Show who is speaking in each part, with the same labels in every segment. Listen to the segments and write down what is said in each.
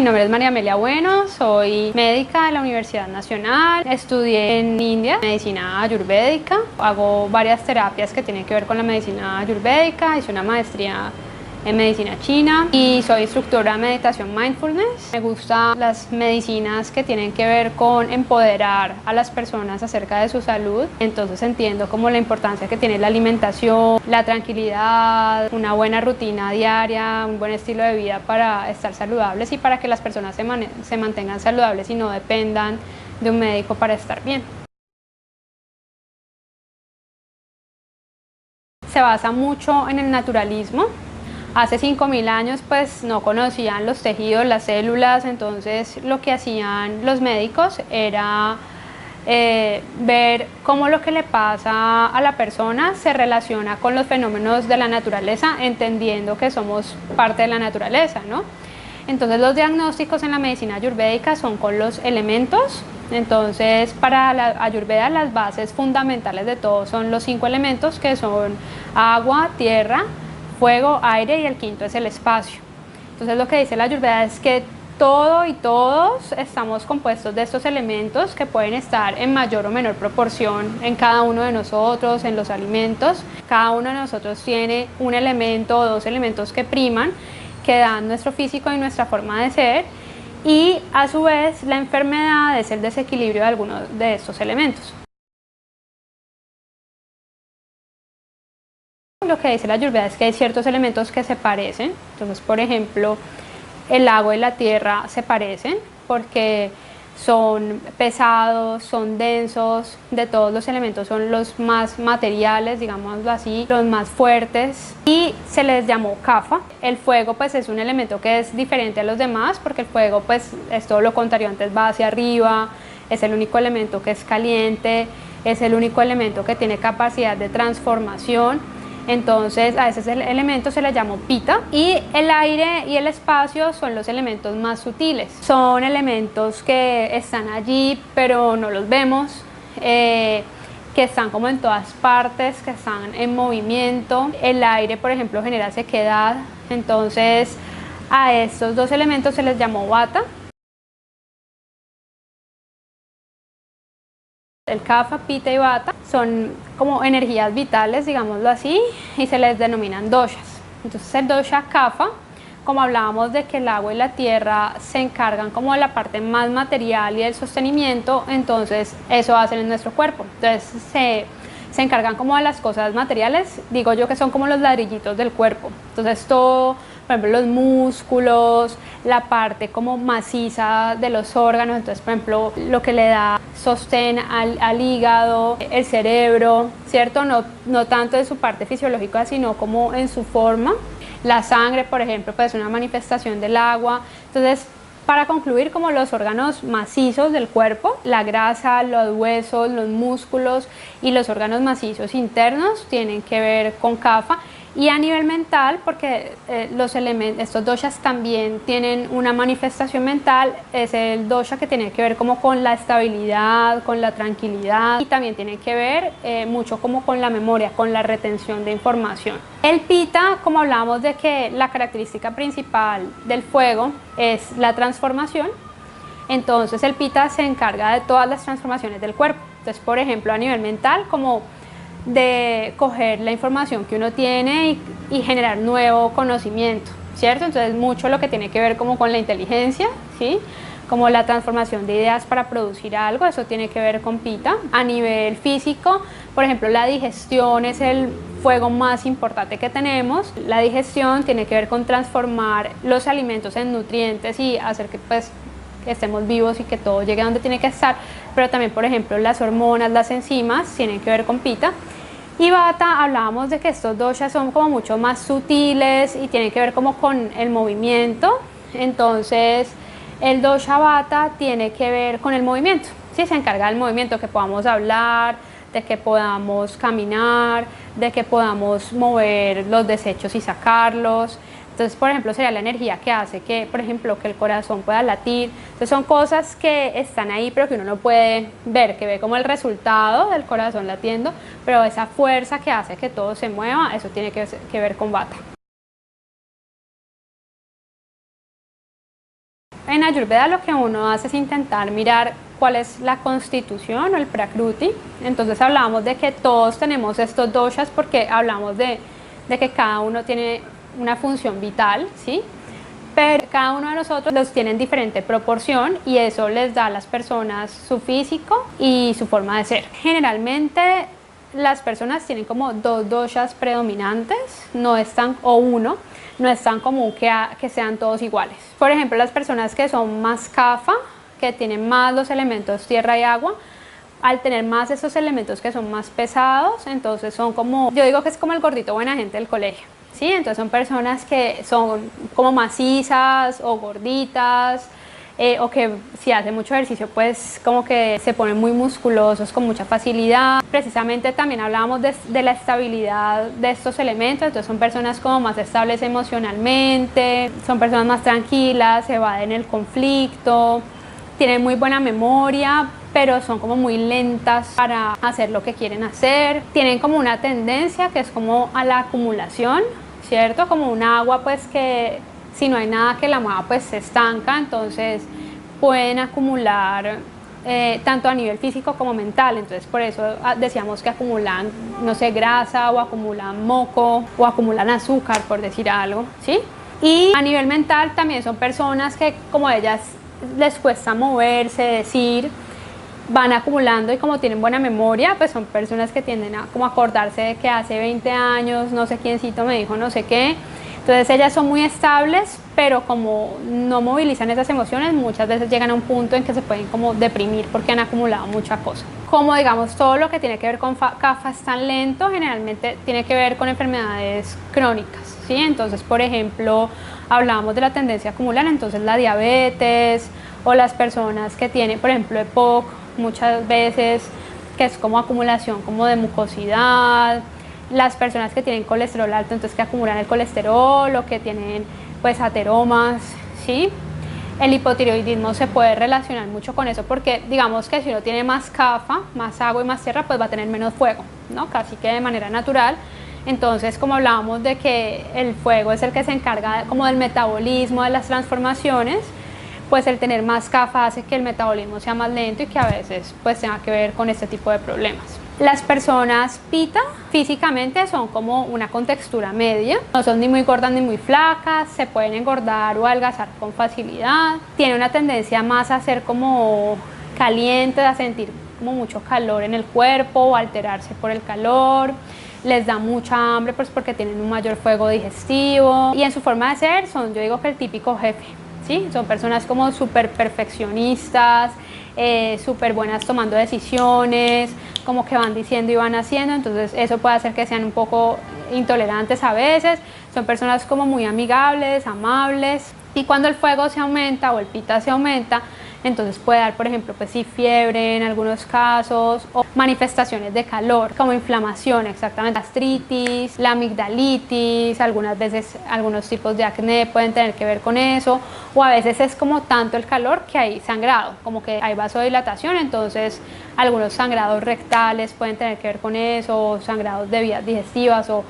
Speaker 1: Mi nombre es María Amelia Bueno, soy médica de la Universidad Nacional, estudié en India medicina ayurvédica, hago varias terapias que tienen que ver con la medicina ayurvédica, hice una maestría en medicina china y soy instructora de meditación mindfulness. Me gustan las medicinas que tienen que ver con empoderar a las personas acerca de su salud, entonces entiendo como la importancia que tiene la alimentación, la tranquilidad, una buena rutina diaria, un buen estilo de vida para estar saludables y para que las personas se mantengan saludables y no dependan de un médico para estar bien. Se basa mucho en el naturalismo. Hace 5000 años pues no conocían los tejidos, las células, entonces lo que hacían los médicos era ver cómo lo que le pasa a la persona se relaciona con los fenómenos de la naturaleza, entendiendo que somos parte de la naturaleza, ¿no? Entonces los diagnósticos en la medicina ayurvédica son con los elementos. Entonces para la ayurveda las bases fundamentales de todo son los 5 elementos, que son agua, tierra, fuego, aire, y el quinto es el espacio. Entonces lo que dice la ayurveda es que todo y todos estamos compuestos de estos elementos que pueden estar en mayor o menor proporción en cada uno de nosotros, en los alimentos. Cada uno de nosotros tiene un elemento o dos elementos que priman, que dan nuestro físico y nuestra forma de ser, y a su vez la enfermedad es el desequilibrio de algunos de estos elementos. Lo que dice la ayurveda es que hay ciertos elementos que se parecen. Entonces, por ejemplo, el agua y la tierra se parecen porque son pesados, son densos. De todos los elementos son los más materiales, digámoslo así, los más fuertes, y se les llamó kapha. El fuego pues es un elemento que es diferente a los demás porque el fuego pues es todo lo contrario, antes va hacia arriba, es el único elemento que es caliente, es el único elemento que tiene capacidad de transformación. Entonces a ese elemento se le llamó pita, y el aire y el espacio son los elementos más sutiles. Son elementos que están allí pero no los vemos, que están como en todas partes, que están en movimiento. El aire, por ejemplo, genera sequedad, entonces a estos dos elementos se les llamó vata. El kapha, pita y vata son como energías vitales, digámoslo así, y se les denominan doshas. Entonces el dosha kapha, como hablábamos de que el agua y la tierra se encargan como de la parte más material y del sostenimiento, entonces eso hacen en nuestro cuerpo. Entonces se encargan como de las cosas materiales, digo yo que son como los ladrillitos del cuerpo. Entonces todo, por ejemplo, los músculos, la parte como maciza de los órganos, entonces por ejemplo lo que le da sostén al hígado, el cerebro, ¿cierto? No tanto en su parte fisiológica, sino como en su forma. La sangre, por ejemplo, pues es una manifestación del agua. Entonces, para concluir, como los órganos macizos del cuerpo, la grasa, los huesos, los músculos y los órganos macizos internos tienen que ver con kapha. Y a nivel mental, porque estos doshas también tienen una manifestación mental, es el dosha que tiene que ver como con la estabilidad, con la tranquilidad, y también tiene que ver mucho como con la memoria, con la retención de información. El pita, como hablábamos de que la característica principal del fuego es la transformación, entonces el pita se encarga de todas las transformaciones del cuerpo. Entonces, por ejemplo, a nivel mental, como de coger la información que uno tiene y generar nuevo conocimiento, ¿cierto? Entonces mucho lo que tiene que ver como con la inteligencia, ¿sí? Como la transformación de ideas para producir algo, eso tiene que ver con pita. A nivel físico, por ejemplo, la digestión es el fuego más importante que tenemos. La digestión tiene que ver con transformar los alimentos en nutrientes y hacer que pues estemos vivos y que todo llegue a donde tiene que estar, pero también, por ejemplo, las hormonas, las enzimas tienen que ver con pita. Y vata, hablábamos de que estos doshas son como mucho más sutiles y tienen que ver como con el movimiento. Entonces el dosha vata tiene que ver con el movimiento, ¿sí? Se encarga del movimiento, que podamos hablar, de que podamos caminar, de que podamos mover los desechos y sacarlos. Entonces, por ejemplo, sería la energía que hace que, por ejemplo, que el corazón pueda latir. Entonces son cosas que están ahí pero que uno no puede ver, que ve como el resultado del corazón latiendo, pero esa fuerza que hace que todo se mueva, eso tiene que ver con vata. En Ayurveda lo que uno hace es intentar mirar cuál es la constitución o el Prakruti. Entonces hablamos de que todos tenemos estos doshas porque hablamos de que cada uno tiene una función vital, ¿sí? Pero cada uno de nosotros los tiene en diferente proporción y eso les da a las personas su físico y su forma de ser. Generalmente las personas tienen como dos doshas predominantes, no es tan, o uno, no es tan común que sean todos iguales. Por ejemplo, las personas que son más kapha, que tienen más los elementos tierra y agua, al tener más esos elementos que son más pesados, entonces son como, yo digo que es como el gordito buena gente del colegio, ¿sí? Entonces son personas que son como macizas o gorditas, o que si hacen mucho ejercicio pues como que se ponen muy musculosos con mucha facilidad. Precisamente también hablábamos de la estabilidad de estos elementos, entonces son personas como más estables emocionalmente, son personas más tranquilas, evaden el conflicto, tienen muy buena memoria, pero son como muy lentas para hacer lo que quieren hacer. Tienen como una tendencia que es como a la acumulación, ¿cierto? Como un agua pues que si no hay nada que la mueva pues se estanca, entonces pueden acumular tanto a nivel físico como mental. Entonces por eso decíamos que acumulan, no sé, grasa o acumulan moco o acumulan azúcar, por decir algo, ¿sí? Y a nivel mental también son personas que como ellas les cuesta moverse, decir, van acumulando y como tienen buena memoria, pues son personas que tienden a como acordarse de que hace 20 años no sé quiéncito me dijo no sé qué. Entonces ellas son muy estables, pero como no movilizan esas emociones, muchas veces llegan a un punto en que se pueden como deprimir porque han acumulado mucha cosa. Como digamos todo lo que tiene que ver con kapha es tan lento, generalmente tiene que ver con enfermedades crónicas, ¿sí? Entonces por ejemplo hablábamos de la tendencia a acumular, entonces la diabetes o las personas que tienen por ejemplo EPOC muchas veces, que es como acumulación como de mucosidad, las personas que tienen colesterol alto, entonces que acumulan el colesterol o que tienen pues ateromas, ¿sí? El hipotiroidismo se puede relacionar mucho con eso porque digamos que si uno tiene más kapha, más agua y más tierra, pues va a tener menos fuego, ¿no? Casi que de manera natural. Entonces, como hablábamos de que el fuego es el que se encarga como del metabolismo, de las transformaciones, pues el tener más kapha hace que el metabolismo sea más lento y que a veces pues tenga que ver con este tipo de problemas. Las personas pitta físicamente son como una contextura media, no son ni muy gordas ni muy flacas, se pueden engordar o adelgazar con facilidad, tienen una tendencia más a ser como calientes, a sentir como mucho calor en el cuerpo o alterarse por el calor, les da mucha hambre pues porque tienen un mayor fuego digestivo y en su forma de ser son, yo digo que el típico jefe, ¿sí? Son personas como súper perfeccionistas, súper buenas tomando decisiones, como que van diciendo y van haciendo, entonces eso puede hacer que sean un poco intolerantes a veces, son personas como muy amigables, amables, y cuando el fuego se aumenta o el pitta se aumenta, entonces puede dar, por ejemplo, pues sí, fiebre en algunos casos o manifestaciones de calor como inflamación, exactamente, gastritis, la amigdalitis, algunas veces algunos tipos de acné pueden tener que ver con eso, o a veces es como tanto el calor que hay sangrado, como que hay vasodilatación, entonces algunos sangrados rectales pueden tener que ver con eso, o sangrados de vías digestivas o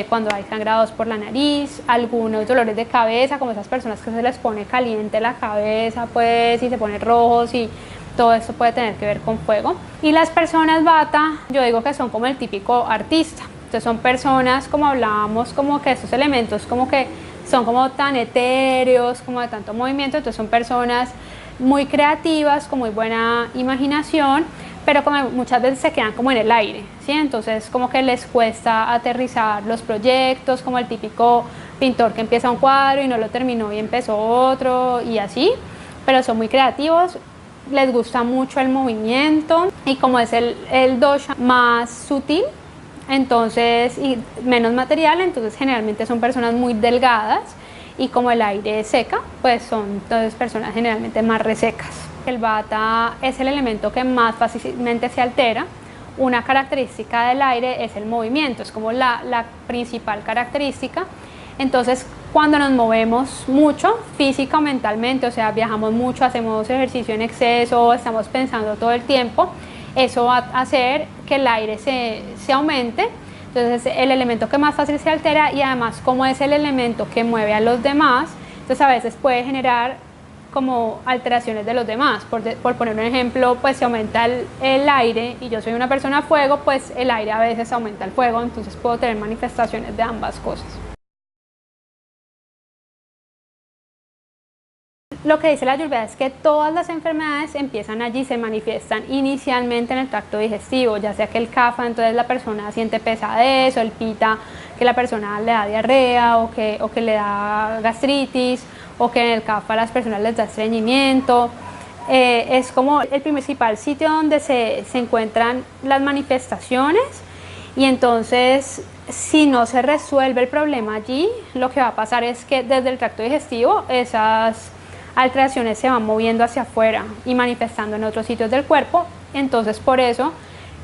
Speaker 1: cuando hay sangrados por la nariz, algunos dolores de cabeza, como esas personas que se les pone caliente la cabeza pues y se pone rojos y todo esto puede tener que ver con fuego. Y las personas vata, yo digo que son como el típico artista, entonces son personas como hablábamos como que estos elementos como que son como tan etéreos, como de tanto movimiento, entonces son personas muy creativas, con muy buena imaginación, pero como muchas veces se quedan como en el aire, ¿sí? Entonces como que les cuesta aterrizar los proyectos, como el típico pintor que empieza un cuadro y no lo terminó y empezó otro y así, pero son muy creativos, les gusta mucho el movimiento y como es el dosha más sutil, entonces y menos material, entonces generalmente son personas muy delgadas y como el aire seca, pues son entonces personas generalmente más resecas. El vata es el elemento que más fácilmente se altera. Una característica del aire es el movimiento, es como la principal característica. Entonces, cuando nos movemos mucho, física o mentalmente, o sea, viajamos mucho, hacemos ejercicio en exceso, estamos pensando todo el tiempo, eso va a hacer que el aire se aumente. Entonces, es el elemento que más fácil se altera y además, como es el elemento que mueve a los demás, entonces a veces puede generar como alteraciones de los demás. Por poner un ejemplo, pues si aumenta el aire y yo soy una persona fuego, pues el aire a veces aumenta el fuego, entonces puedo tener manifestaciones de ambas cosas. Lo que dice la Ayurveda es que todas las enfermedades empiezan allí, se manifiestan inicialmente en el tracto digestivo, ya sea que el kapha, entonces la persona siente pesadez, o el pitta, que la persona le da diarrea o que le da gastritis, o que en el kapha a las personas les da estreñimiento. Es como el principal sitio donde se encuentran las manifestaciones, y entonces si no se resuelve el problema allí, lo que va a pasar es que desde el tracto digestivo esas alteraciones se van moviendo hacia afuera y manifestando en otros sitios del cuerpo. Entonces por eso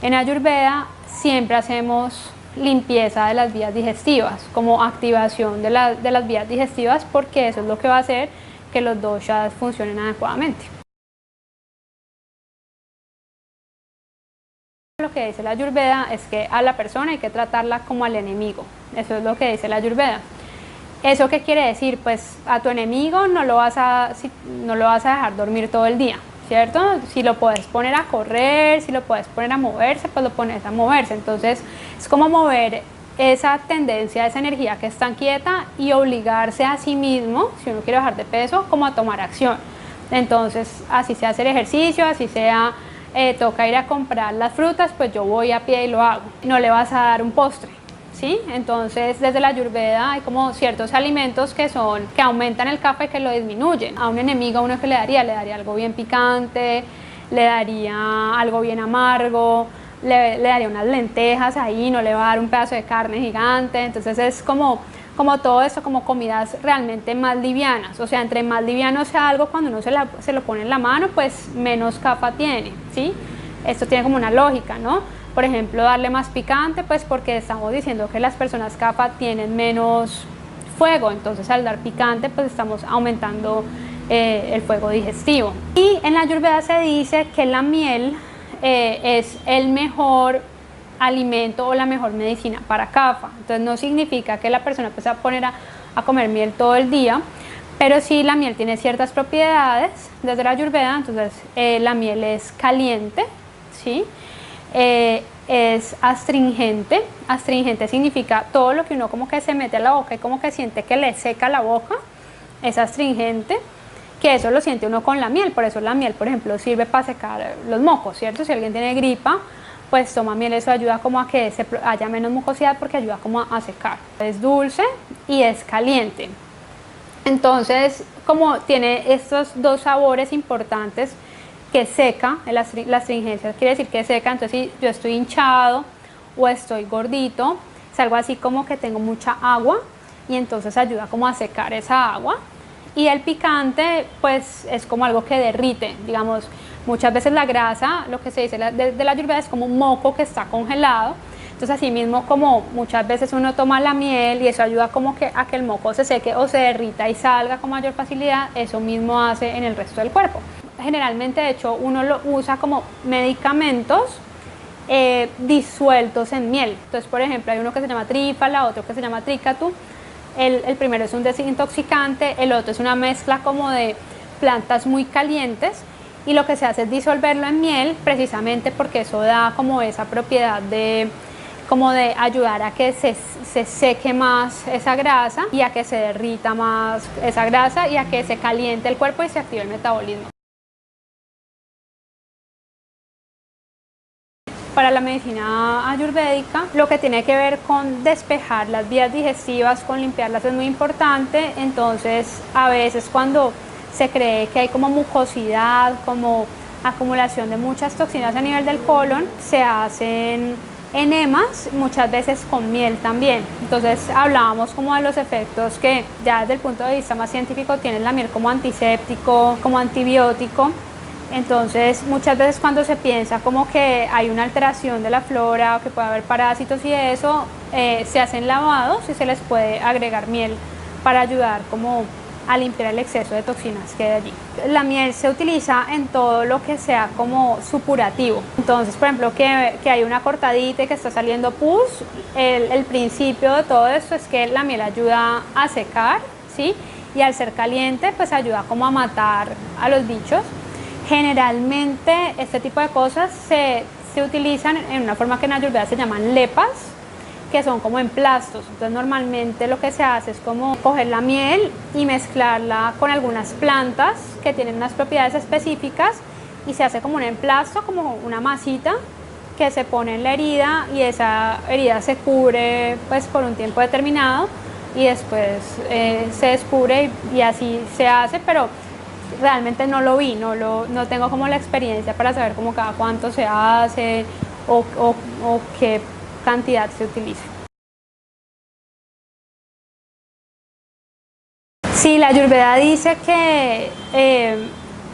Speaker 1: en Ayurveda siempre hacemos limpieza de las vías digestivas, como activación de las vías digestivas, porque eso es lo que va a hacer que los doshas funcionen adecuadamente. Lo que dice la Ayurveda es que a la persona hay que tratarla como al enemigo. Eso es lo que dice la Ayurveda. ¿Eso qué quiere decir? Pues a tu enemigo no lo vas a dejar dormir todo el día, ¿cierto? Si lo puedes poner a correr, si lo puedes poner a moverse, pues lo pones a moverse. Entonces es como mover esa tendencia, esa energía que está quieta, y obligarse a sí mismo, si uno quiere bajar de peso, como a tomar acción. Entonces, así sea hacer ejercicio, así sea toca ir a comprar las frutas, pues yo voy a pie y lo hago. No le vas a dar un postre, ¿sí? Entonces desde la Ayurveda hay como ciertos alimentos que aumentan el kapha y que lo disminuyen. A un enemigo, a uno que le daría algo bien picante, le daría algo bien amargo, le daría unas lentejas ahí, no le va a dar un pedazo de carne gigante. Entonces es como todo eso, como comidas realmente más livianas. O sea, entre más liviano sea algo, cuando uno se lo pone en la mano, pues menos kapha tiene, ¿sí? Esto tiene como una lógica, ¿no? Por ejemplo, darle más picante, pues porque estamos diciendo que las personas kapha tienen menos fuego, entonces al dar picante, pues estamos aumentando el fuego digestivo. Y en la Ayurveda se dice que la miel es el mejor alimento o la mejor medicina para kapha. Entonces no significa que la persona empiece a poner a comer miel todo el día, pero sí la miel tiene ciertas propiedades desde la Ayurveda. Entonces la miel es caliente, ¿sí? Es astringente. Astringente significa todo lo que uno como que se mete a la boca y como que siente que le seca la boca, es astringente, que eso lo siente uno con la miel. Por eso la miel, por ejemplo, sirve para secar los mocos, ¿cierto? Si alguien tiene gripa, pues toma miel, eso ayuda como a que haya menos mucosidad, porque ayuda como a secar. Es dulce y es caliente. Entonces, como tiene estos dos sabores importantes, que seca, la astringencia quiere decir que seca. Entonces si yo estoy hinchado o estoy gordito, es algo así como que tengo mucha agua, y entonces ayuda como a secar esa agua. Y el picante pues es como algo que derrite, digamos, muchas veces la grasa, lo que se dice de la Ayurveda, es como un moco que está congelado. Entonces así mismo, como muchas veces uno toma la miel y eso ayuda como que a que el moco se seque o se derrita y salga con mayor facilidad, eso mismo hace en el resto del cuerpo. Generalmente, de hecho, uno lo usa como medicamentos disueltos en miel. Entonces, por ejemplo, hay uno que se llama Trífala, otro que se llama Trícatu. El primero es un desintoxicante, el otro es una mezcla como de plantas muy calientes, y lo que se hace es disolverlo en miel, precisamente porque eso da como esa propiedad de ayudar a que se seque más esa grasa, y a que se derrita más esa grasa, y a que se caliente el cuerpo y se active el metabolismo. Para la medicina ayurvédica, lo que tiene que ver con despejar las vías digestivas, con limpiarlas, es muy importante. Entonces, a veces cuando se cree que hay como mucosidad, como acumulación de muchas toxinas a nivel del colon, se hacen enemas, muchas veces con miel también. Entonces hablábamos como de los efectos que ya desde el punto de vista más científico tiene la miel como antiséptico, como antibiótico. Entonces muchas veces cuando se piensa como que hay una alteración de la flora o que puede haber parásitos y eso, se hacen lavados y se les puede agregar miel para ayudar como a limpiar el exceso de toxinas que hay allí. La miel se utiliza en todo lo que sea como supurativo. Entonces, por ejemplo, que hay una cortadita y que está saliendo pus, el principio de todo esto es que la miel ayuda a secar, ¿sí? y al ser caliente pues ayuda como a matar a los bichos. Generalmente este tipo de cosas se utilizan en una forma que en Ayurveda se llaman lepas, que son como emplastos. Entonces normalmente lo que se hace es como coger la miel y mezclarla con algunas plantas que tienen unas propiedades específicas y se hace como un emplasto, como una masita que se pone en la herida y esa herida se cubre pues por un tiempo determinado y después se descubre y así se hace, pero realmente no lo vi, no tengo como la experiencia para saber como cada cuánto se hace o qué cantidad se utiliza. Sí, la Ayurveda dice que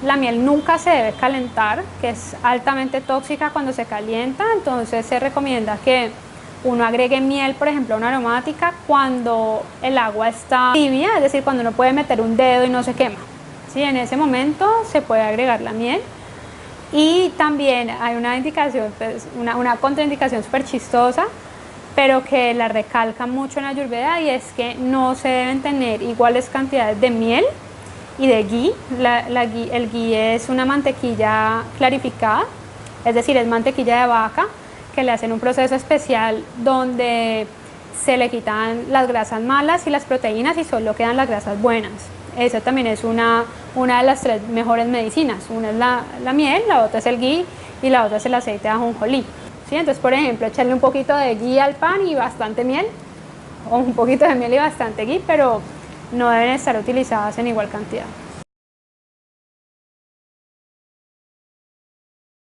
Speaker 1: la miel nunca se debe calentar, que es altamente tóxica cuando se calienta, entonces se recomienda que uno agregue miel, por ejemplo, una aromática, cuando el agua está tibia, es decir, cuando uno puede meter un dedo y no se quema. ¿Sí? En ese momento se puede agregar la miel. Y también hay una indicación, pues, una contraindicación súper chistosa, pero que la recalca mucho en la Ayurveda, y es que no se deben tener iguales cantidades de miel y de ghee. El ghee es una mantequilla clarificada, es decir, es mantequilla de vaca que le hacen un proceso especial donde se le quitan las grasas malas y las proteínas y solo quedan las grasas buenas. Esa también es una de las 3 mejores medicinas. Una es la miel, la otra es el ghee y la otra es el aceite de ajonjolí. ¿Sí? Entonces, por ejemplo, echarle un poquito de ghee al pan y bastante miel, o un poquito de miel y bastante ghee, pero no deben estar utilizadas en igual cantidad.